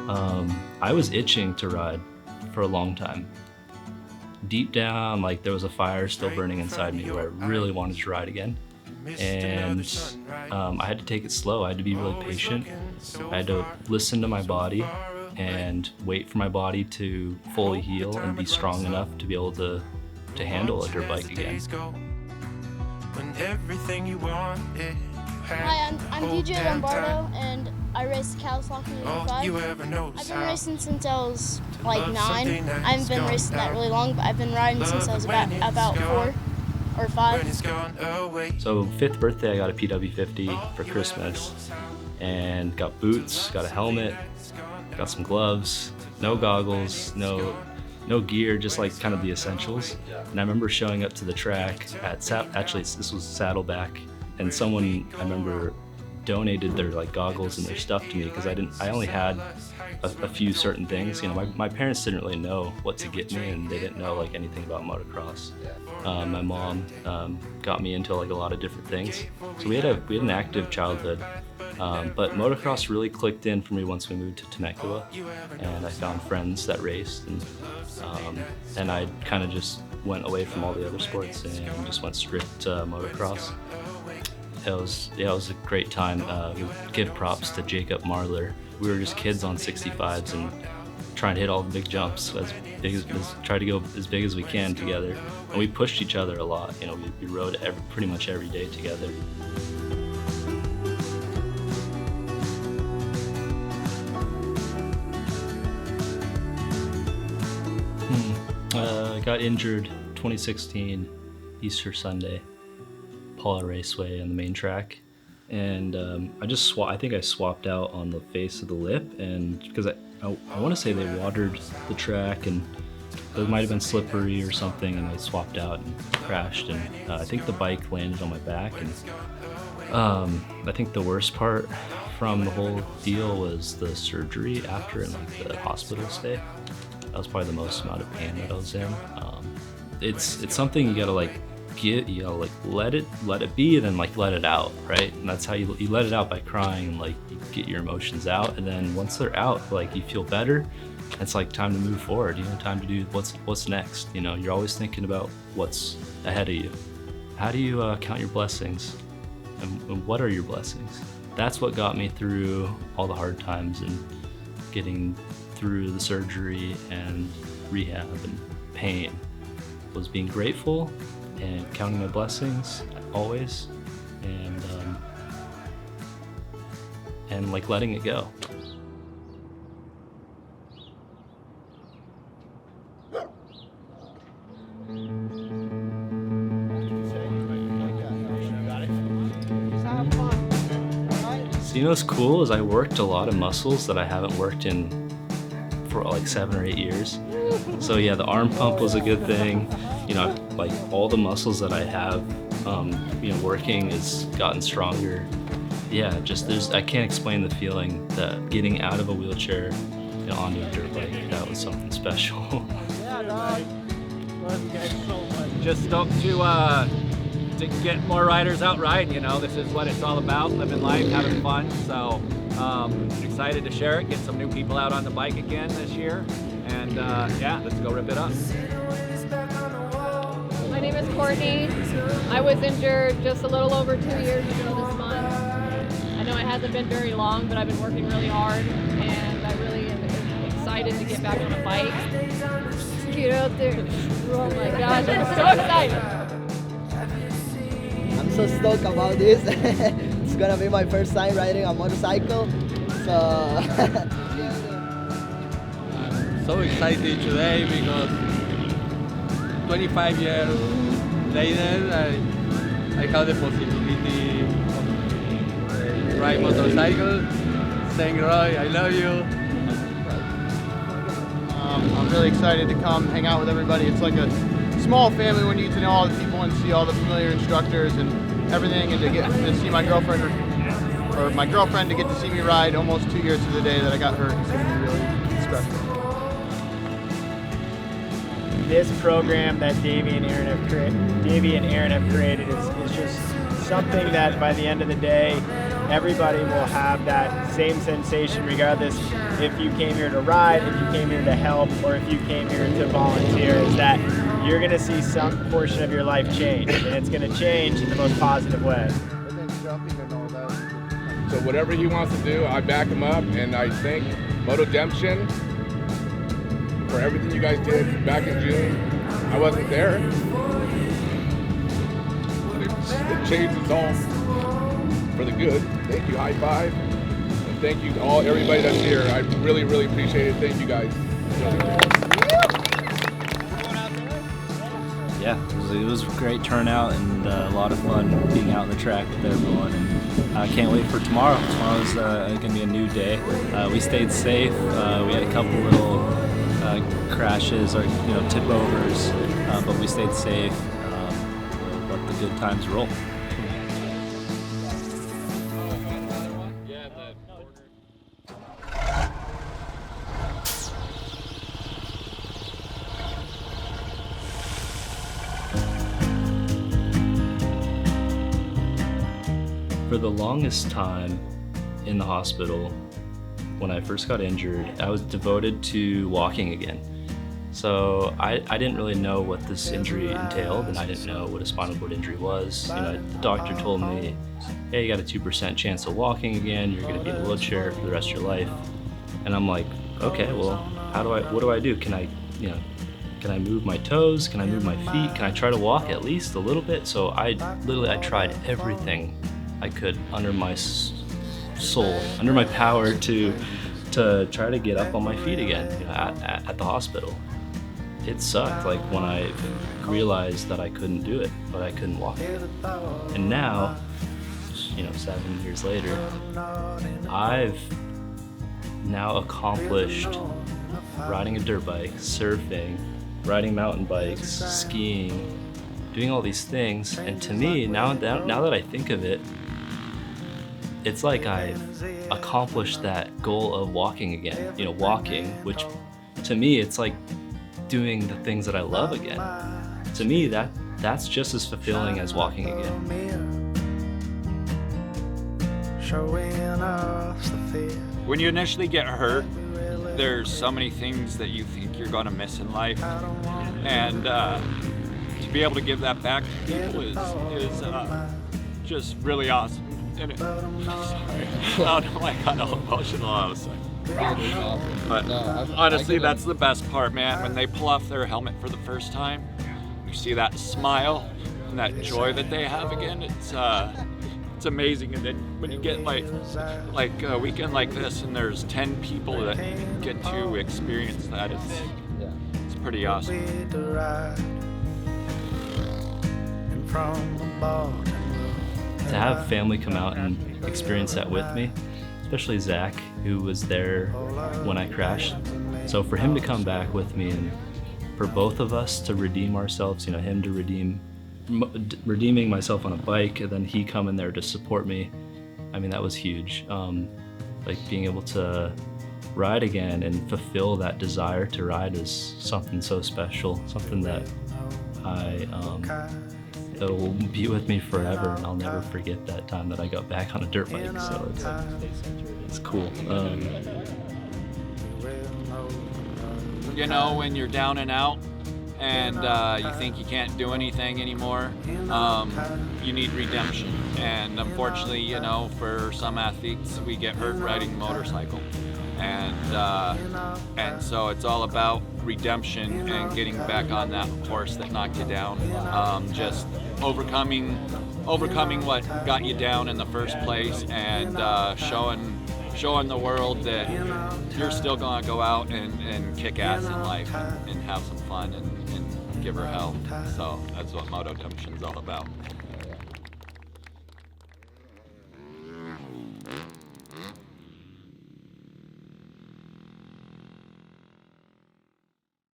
I was itching to ride for a long time. Deep down, like there was a fire still burning inside me where I really wanted to ride again. And I had to take it slow. I had to be really patient. I had to listen to my body and wait for my body to fully heal and be strong enough to be able to handle a dirt bike again. Hi, I'm DJ Lombardo, and I race Kawasaki in 05. I've been racing since I was like 9. I haven't been racing that really long, but I've been riding since I was about 4 or 5. So 5th birthday, I got a PW50 for Christmas, and got boots, got a helmet, got some gloves, no goggles, no gear, just like kind of the essentials. And I remember showing up to the track at actually this was Saddleback, and someone I remember donated their like goggles and their stuff to me because I only had a few certain things. You know, my parents didn't really know what to get me, and they didn't know like anything about motocross. My mom got me into like a lot of different things, so we had an active childhood. But motocross really clicked in for me once we moved to Temecula, and I found friends that raced, and I kind of just went away from all the other sports and just went strict motocross. It was a great time. We give props to Jacob Marler. We were just kids on 65s and trying to hit all the big jumps try to go as big as we can together. And we pushed each other a lot. You know, we rode pretty much every day together. I got injured 2016 Easter Sunday, Paula Raceway on the main track, and I think I swapped out on the face of the lip, and because I want to say they watered the track and it might have been slippery or something, and I swapped out and crashed, and I think the bike landed on my back, and I think the worst part from the whole deal was the surgery after and like the hospital stay. That was probably the most amount of pain that I was in. It's something you gotta let it be, and then like let it out, right? And that's how you let it out, by crying, and like you get your emotions out, and then once they're out, like you feel better. It's like time to move forward, you know, time to do what's next. You know, you're always thinking about what's ahead of you. How do you count your blessings, and what are your blessings? That's what got me through all the hard times and getting through the surgery and rehab and pain, was being grateful and counting my blessings always, and like letting it go. So you know what's cool is I worked a lot of muscles that I haven't worked in for like 7 or 8 years. So yeah, the arm pump was a good thing. You know, like all the muscles that I have, you know, working has gotten stronger. Yeah, I can't explain the feeling that getting out of a wheelchair, you know, onto a dirt bike, that was something special. Yeah, dog. Love you guys so much. Just stoked to get more riders out riding, you know. This is what it's all about, living life, having fun. So excited to share it, get some new people out on the bike again this year. And yeah, let's go rip it up. My name is Courtney. I was injured just a little over 2 years ago this month. I know it hasn't been very long, but I've been working really hard, and I really am excited to get back on a bike. Get out there. Oh my gosh, I'm so excited. I'm so stoked about this. It's gonna be my first time riding a motorcycle, so I'm so excited today because 25 years later I have the possibility of ride motorcycle. Thank Roy, I love you. I'm really excited to come hang out with everybody. It's like a small family when you get to know all the people and see all the familiar instructors and everything, and to get to see my girlfriend or my girlfriend to get to see me ride almost 2 years to the day that I got hurt is going to be really special. This program that Davey and Aaron have created is just something that by the end of the day everybody will have that same sensation regardless if you came here to ride, if you came here to help, or if you came here to volunteer, is that you're going to see some portion of your life change, and it's going to change in the most positive way. So whatever he wants to do, I back him up, and I thank Motodemption for everything you guys did back in June. I wasn't there. It changed us all for the good. Thank you, High Five, and thank you to everybody that's here. I really, really appreciate it. Thank you guys. Yeah, it was a great turnout and a lot of fun being out on the track with everyone. And I can't wait for tomorrow. Tomorrow's going to be a new day. We stayed safe. We had a couple little crashes or tip overs, but we stayed safe. Let the good times roll. For the longest time in the hospital, when I first got injured, I was devoted to walking again. So I didn't really know what this injury entailed, and I didn't know what a spinal cord injury was. The doctor told me, hey, you got a 2% chance of walking again, you're gonna be in a wheelchair for the rest of your life. And I'm like, okay, well, what do I do? Can I move my toes? Can I move my feet? Can I try to walk at least a little bit? So I tried everything I could under my soul, under my power to try to get up on my feet again at the hospital. It sucked, like when I realized that I couldn't do it, but I couldn't walk again. And now, 7 years later, I've now accomplished riding a dirt bike, surfing, riding mountain bikes, skiing, doing all these things. And to me, now that I think of it, it's like I've accomplished that goal of walking again. Walking, which to me, it's like doing the things that I love again. To me, that's just as fulfilling as walking again. When you initially get hurt, there's so many things that you think you're going to miss in life, and to be able to give that back to people is just really awesome. And I don't know, I got all emotional all of a sudden. But honestly, that's the best part, man. When they pull off their helmet for the first time, you see that smile and that joy that they have again. It's amazing. And then when you get like a weekend like this, and there's 10 people that get to experience that, it's pretty awesome. To have family come out and experience that with me, especially Zach, who was there when I crashed. So for him to come back with me and for both of us to redeem ourselves, him to redeeming myself on a bike, and then he coming there to support me, I mean, that was huge. Like being able to ride again and fulfill that desire to ride is something so special, something that it'll be with me forever, and I'll never forget that time that I got back on a dirt bike. So it's cool. When you're down and out and you think you can't do anything anymore, you need redemption. And unfortunately, for some athletes, we get hurt riding a motorcycle. And so it's all about redemption and getting back on that horse that knocked you down. Just overcoming what got you down in the first place, and showing the world that you're still gonna go out and kick ass in life and have some fun and give her hell. So that's what Motodemption's all about.